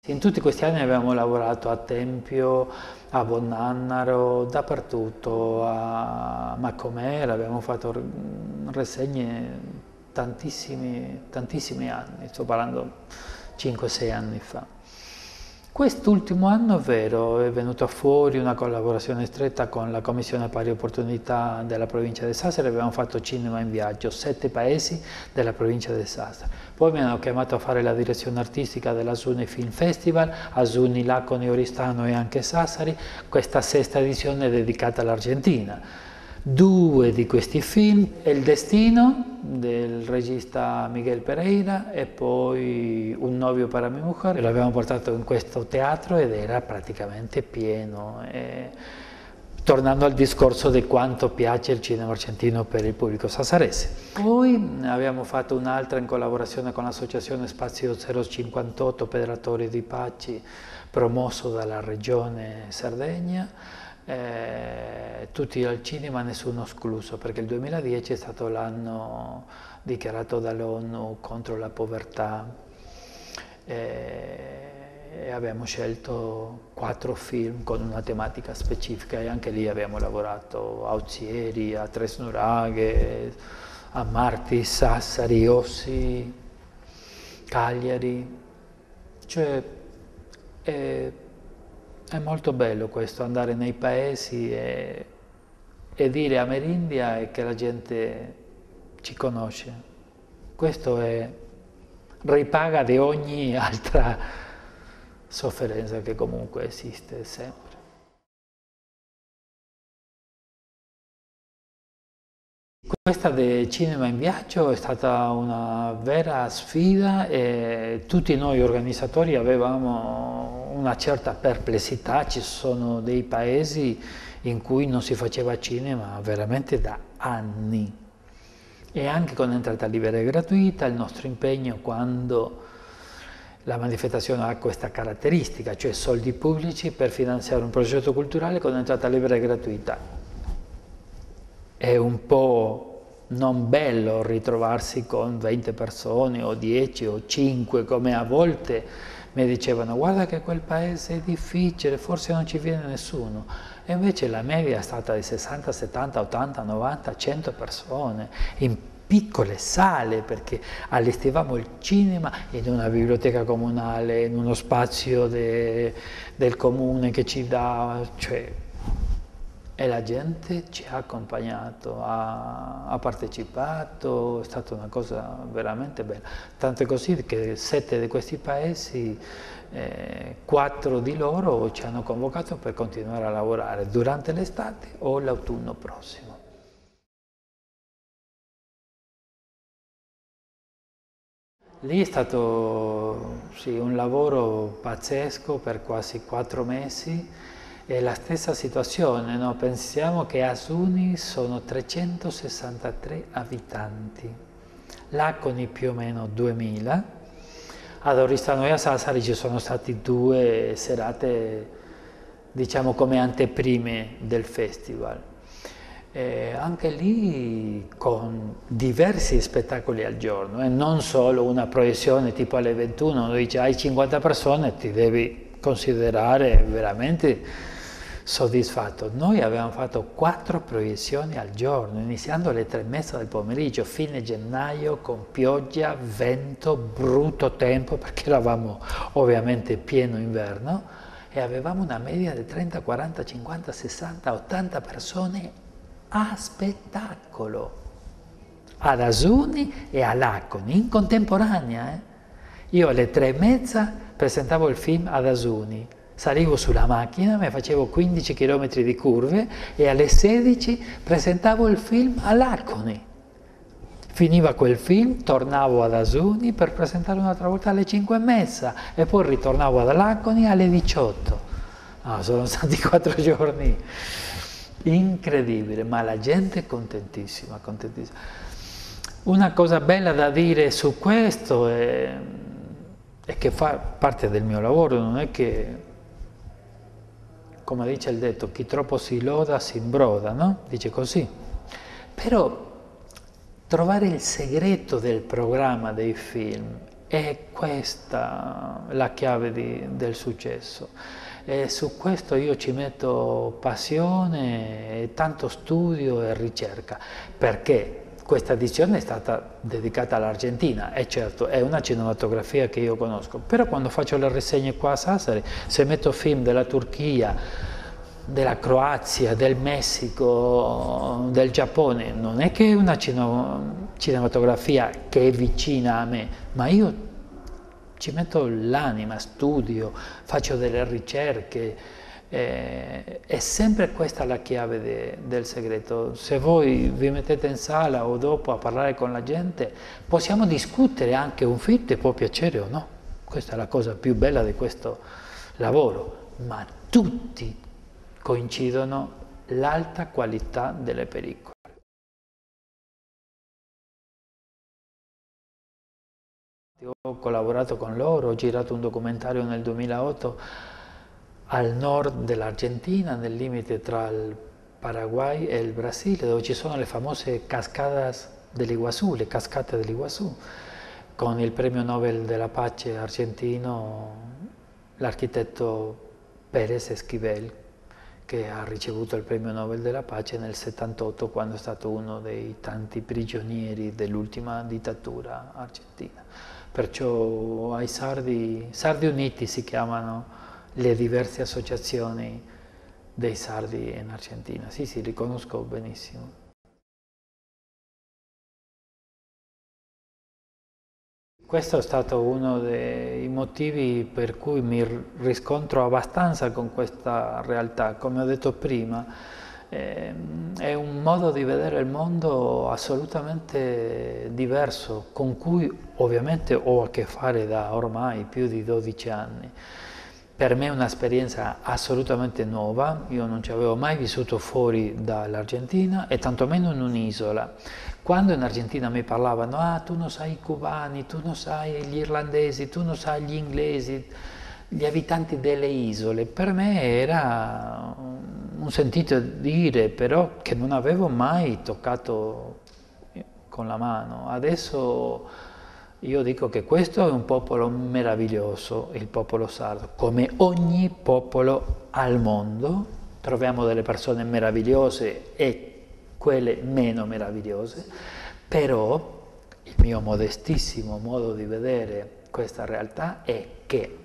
In tutti questi anni abbiamo lavorato a Tempio, a Bonnannaro, dappertutto, a Macomera, abbiamo fatto rassegne tantissimi anni, sto parlando 5-6 anni fa. Quest'ultimo anno, è vero, è venuta fuori una collaborazione stretta con la Commissione Pari Opportunità della provincia di Sassari, abbiamo fatto cinema in viaggio, 7 paesi della provincia di Sassari. Poi mi hanno chiamato a fare la direzione artistica dell'Asuni Film Festival, Asuni, Laconi, Oristano e anche Sassari, questa 6ª edizione è dedicata all'Argentina. 2 di questi film, El Destino del regista Miguel Pereira e poi Un novio para mi mujer, l'abbiamo portato in questo teatro ed era praticamente pieno. Tornando al discorso di quanto piace il cinema argentino per il pubblico sassarese. Poi abbiamo fatto un'altra in collaborazione con l'associazione Spazio 058 Pedratori di Paci, promosso dalla regione Sardegna. Tutti al cinema, nessuno escluso, perché il 2010 è stato l'anno dichiarato dall'ONU contro la povertà e abbiamo scelto 4 film con una tematica specifica e anche lì abbiamo lavorato a Ozieri, a Tres Nuraghe, a Marti, Sassari, Ossi, Cagliari, cioè è molto bello questo, andare nei paesi e dire a Merindia e che la gente ci conosce. Questo è ripaga di ogni altra sofferenza che comunque esiste sempre. Questa del cinema in viaggio è stata una vera sfida e tutti noi organizzatori avevamo una certa perplessità, ci sono dei paesi in cui non si faceva cinema veramente da anni e anche con entrata libera e gratuita il nostro impegno quando la manifestazione ha questa caratteristica, cioè soldi pubblici per finanziare un progetto culturale con entrata libera e gratuita. È un po' non bello ritrovarsi con 20 persone o 10 o 5 come a volte mi dicevano guarda che quel paese è difficile, forse non ci viene nessuno. E invece la media è stata di 60, 70, 80, 90, 100 persone in piccole sale perché allestivamo il cinema in una biblioteca comunale, in uno spazio del comune che ci dà, cioè, e la gente ci ha accompagnato, ha partecipato, è stata una cosa veramente bella. Tanto è così che 7 di questi paesi, 4 di loro ci hanno convocato per continuare a lavorare durante l'estate o l'autunno prossimo. Lì è stato sì, un lavoro pazzesco per quasi 4 mesi. È la stessa situazione, no? Pensiamo che a Asuni sono 363 abitanti, Laconi più o meno 2000, ad Oristano e a Sassari ci sono stati 2 serate, diciamo come anteprime del festival. Anche lì con diversi spettacoli al giorno, non solo una proiezione tipo alle 21, dove dice hai 50 persone, ti devi considerare veramente soddisfatto. Noi avevamo fatto 4 proiezioni al giorno, iniziando alle 3:30 del pomeriggio, fine gennaio, con pioggia, vento, brutto tempo, perché eravamo ovviamente pieno inverno, e avevamo una media di 30, 40, 50, 60, 80 persone a spettacolo, ad Asuni e a Laconi, in contemporanea. Io alle 3:30 presentavo il film ad Asuni, salivo sulla macchina, mi facevo 15 km di curve e alle 16 presentavo il film a Laconi. Finiva quel film, tornavo ad Asuni per presentare un'altra volta alle 5:30 e poi ritornavo ad Laconi alle 18. No, sono stati 4 giorni incredibili, ma la gente è contentissima, contentissima. Una cosa bella da dire su questo è che fa parte del mio lavoro, non è che, come dice il detto, chi troppo si loda si imbroda, no? Dice così. Però trovare il segreto del programma dei film È questa la chiave del successo. E su questo io ci metto passione, tanto studio e ricerca, perché questa edizione è stata dedicata all'Argentina e certo è una cinematografia che io conosco, però quando faccio le rassegne qua a Sassari, se metto film della Turchia, della Croazia, del Messico, del Giappone, non è che è una cinematografia che è vicina a me, ma io ci metto l'anima, studio, faccio delle ricerche, è sempre questa la chiave del segreto. Se voi vi mettete in sala o dopo a parlare con la gente, possiamo discutere anche un film che può piacere o no. Questa è la cosa più bella di questo lavoro, ma tutti coincidono l'alta qualità delle pellicole. Ho collaborato con loro, ho girato un documentario nel 2008 al nord dell'Argentina, nel limite tra il Paraguay e il Brasile, dove ci sono le famose cascadas dell'Iguazú, le cascate dell'Iguazú, con il premio Nobel della pace argentino, l'architetto Pérez Esquivel, che ha ricevuto il premio Nobel della pace nel 78, quando è stato uno dei tanti prigionieri dell'ultima dittatura argentina. Perciò ai Sardi Uniti si chiamano le diverse associazioni dei sardi in Argentina. Sì, sì, li conosco benissimo. Questo è stato uno dei motivi per cui mi riscontro abbastanza con questa realtà. Come ho detto prima, è un modo di vedere il mondo assolutamente diverso, con cui ovviamente ho a che fare da ormai più di 12 anni. Per me è un'esperienza assolutamente nuova, io non ci avevo mai vissuto fuori dall'Argentina e tantomeno in un'isola. Quando in Argentina mi parlavano, ah tu non sai i cubani, tu non sai gli irlandesi, tu non sai gli inglesi, gli abitanti delle isole, per me era un sentito dire, però che non avevo mai toccato con la mano. Adesso io dico che questo è un popolo meraviglioso, il popolo sardo. Come ogni popolo al mondo, troviamo delle persone meravigliose e quelle meno meravigliose, però il mio modestissimo modo di vedere questa realtà è che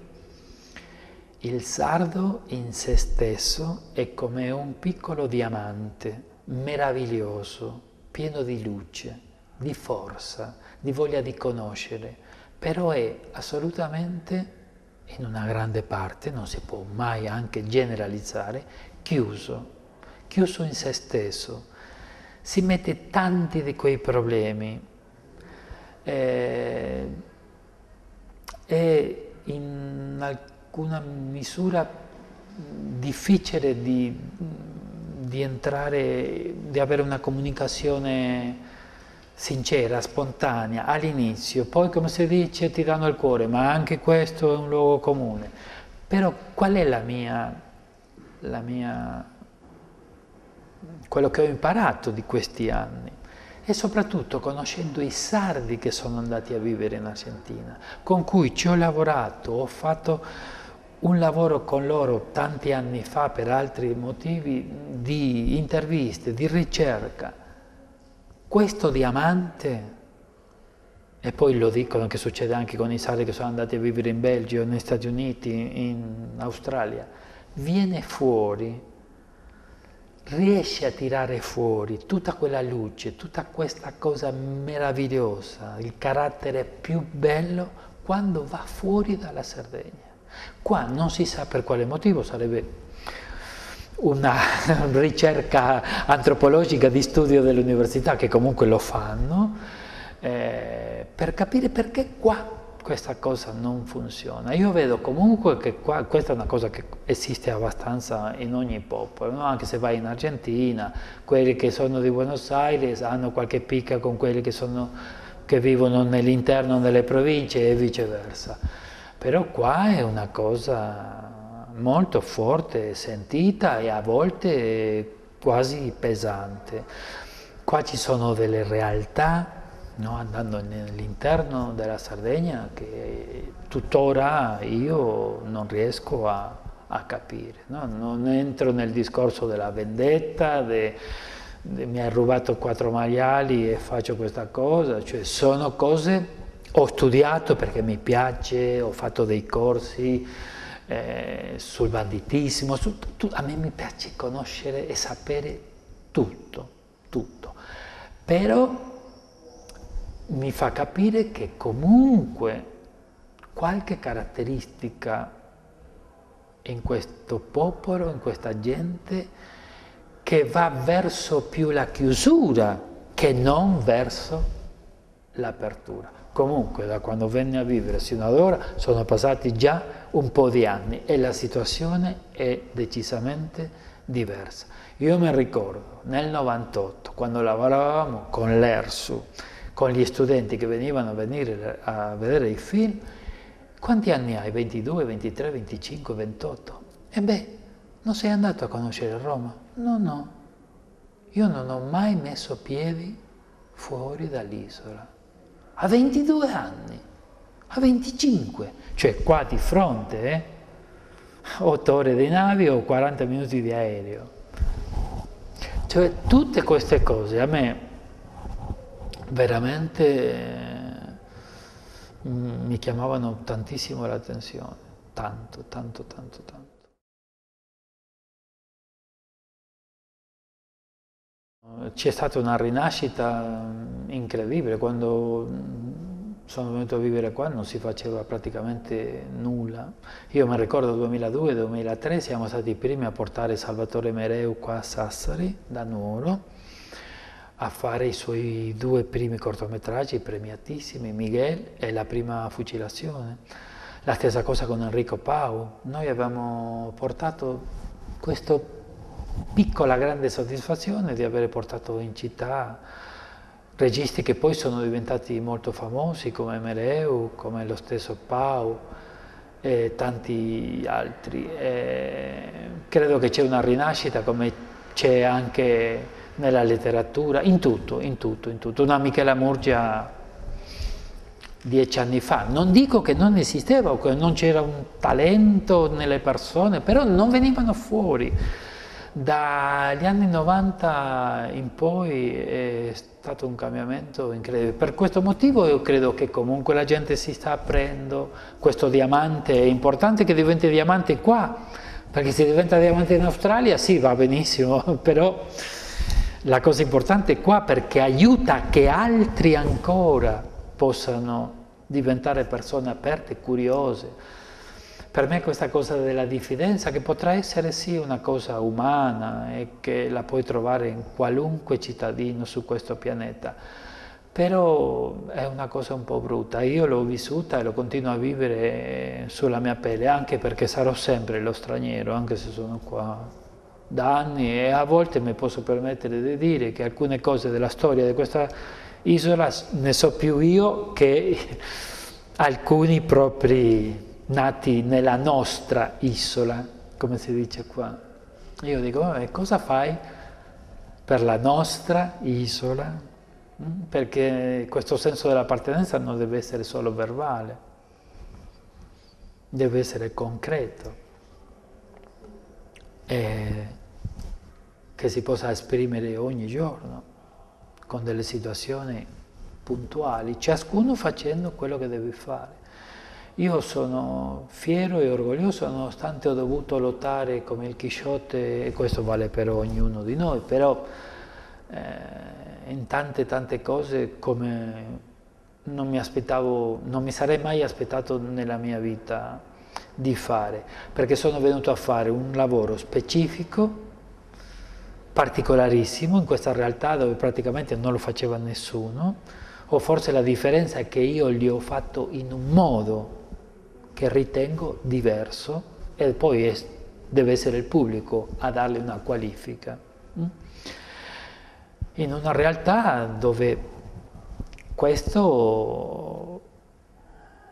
il sardo in se stesso è come un piccolo diamante, meraviglioso, pieno di luce, di forza, di voglia di conoscere, però è assolutamente, in una grande parte, non si può mai anche generalizzare, chiuso in se stesso. Si mette tanti di quei problemi e in alcuna misura difficile di entrare, di avere una comunicazione sincera, spontanea all'inizio, poi come si dice ti danno il cuore, ma anche questo è un luogo comune. Però qual è quello che ho imparato di questi anni? E soprattutto conoscendo i sardi che sono andati a vivere in Argentina, con cui ci ho lavorato, ho fatto un lavoro con loro tanti anni fa per altri motivi di interviste, di ricerca. Questo diamante, e poi lo dicono che succede anche con i sardi che sono andati a vivere in Belgio, negli Stati Uniti, in Australia, viene fuori, riesce a tirare fuori tutta quella luce, tutta questa cosa meravigliosa, il carattere più bello quando va fuori dalla Sardegna. Qua non si sa per quale motivo, sarebbe una ricerca antropologica di studio dell'università, che comunque lo fanno, per capire perché qua questa cosa non funziona. Io vedo comunque che qua, questa è una cosa che esiste abbastanza in ogni popolo, no? Anche se vai in Argentina, quelli che sono di Buenos Aires hanno qualche picca con quelli che vivono nell'interno delle province e viceversa. Però qua è una cosa molto forte, sentita e a volte quasi pesante. Qua ci sono delle realtà no? Andando nell'interno della Sardegna che tuttora io non riesco a capire, no? Non entro nel discorso della vendetta, mi hai rubato 4 maiali e faccio questa cosa, cioè sono cose, ho studiato perché mi piace, ho fatto dei corsi sul banditismo, a me mi piace conoscere e sapere tutto, tutto, però mi fa capire che comunque qualche caratteristica in questo popolo, in questa gente, che va verso più la chiusura che non verso l'apertura. Comunque da quando venne a vivere sino ad ora sono passati già un po' di anni e la situazione è decisamente diversa. Io mi ricordo nel 98, quando lavoravamo con l'ERSU, con gli studenti che venivano a vedere i film, quanti anni hai? 22, 23, 25, 28? E beh, non sei andato a conoscere Roma? No, no. Io non ho mai messo piedi fuori dall'isola. A 22 anni, a 25, cioè qua di fronte, 8 ore di nave o 40 minuti di aereo. Cioè tutte queste cose a me veramente mi chiamavano tantissimo l'attenzione, tanto, tanto, tanto, tanto. C'è stata una rinascita incredibile, quando sono venuto a vivere qua non si faceva praticamente nulla. Io mi ricordo 2002-2003 siamo stati i primi a portare Salvatore Mereu qua a Sassari, da Nuoro, a fare i suoi 2 primi cortometraggi premiatissimi, Miguel e La prima fucilazione. La stessa cosa con Enrico Pau. Noi avevamo portato questa piccola grande soddisfazione di aver portato in città registi che poi sono diventati molto famosi come Mereu, come lo stesso Pau e tanti altri. Credo che c'è una rinascita come c'è anche nella letteratura, in tutto, in tutto, in tutto. Una Michela Murgia 10 anni fa, non dico che non esisteva o che non c'era un talento nelle persone, però non venivano fuori. Dagli anni 90 in poi è stato un cambiamento incredibile. Per questo motivo io credo che comunque la gente si sta aprendo, questo diamante è importante che diventi diamante qua, perché se diventa diamante in Australia sì, va benissimo, però la cosa importante è qua perché aiuta che altri ancora possano diventare persone aperte, curiose. Per me questa cosa della diffidenza, che potrà essere sì una cosa umana e che la puoi trovare in qualunque cittadino su questo pianeta, però è una cosa un po' brutta. Io l'ho vissuta e lo continuo a vivere sulla mia pelle, anche perché sarò sempre lo straniero, anche se sono qua da anni, e a volte mi posso permettere di dire che alcune cose della storia di questa isola ne so più io che alcuni propri nati nella nostra isola, come si dice qua. Io dico, vabbè, cosa fai per la nostra isola? Perché questo senso dell'appartenenza non deve essere solo verbale, deve essere concreto e che si possa esprimere ogni giorno con delle situazioni puntuali, ciascuno facendo quello che deve fare. Io sono fiero e orgoglioso, nonostante ho dovuto lottare come il Chisciotte, e questo vale per ognuno di noi, però in tante cose come non mi sarei mai aspettato nella mia vita di fare, perché sono venuto a fare un lavoro specifico, particolarissimo, in questa realtà dove praticamente non lo faceva nessuno, o forse la differenza è che io li ho fatto in un modo che ritengo diverso e poi deve essere il pubblico a darle una qualifica. In una realtà dove questo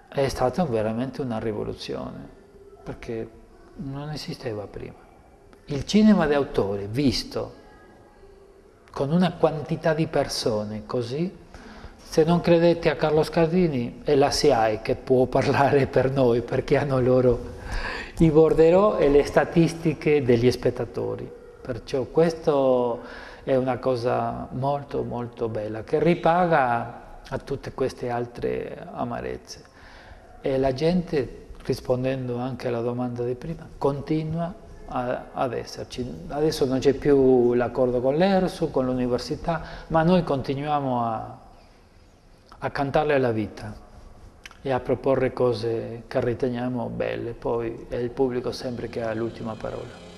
è stata veramente una rivoluzione, perché non esisteva prima. Il cinema d'autore visto con una quantità di persone così Se non credete a Carlo Scardini, è la SIAE che può parlare per noi, perché hanno loro i borderò e le statistiche degli spettatori. Perciò questo è una cosa molto molto bella, che ripaga a tutte queste altre amarezze. E la gente, rispondendo anche alla domanda di prima, continua ad esserci. Adesso non c'è più l'accordo con l'ERSU, con l'università, ma noi continuiamo a cantarle la vita e a proporre cose che riteniamo belle, poi è il pubblico sempre che ha l'ultima parola.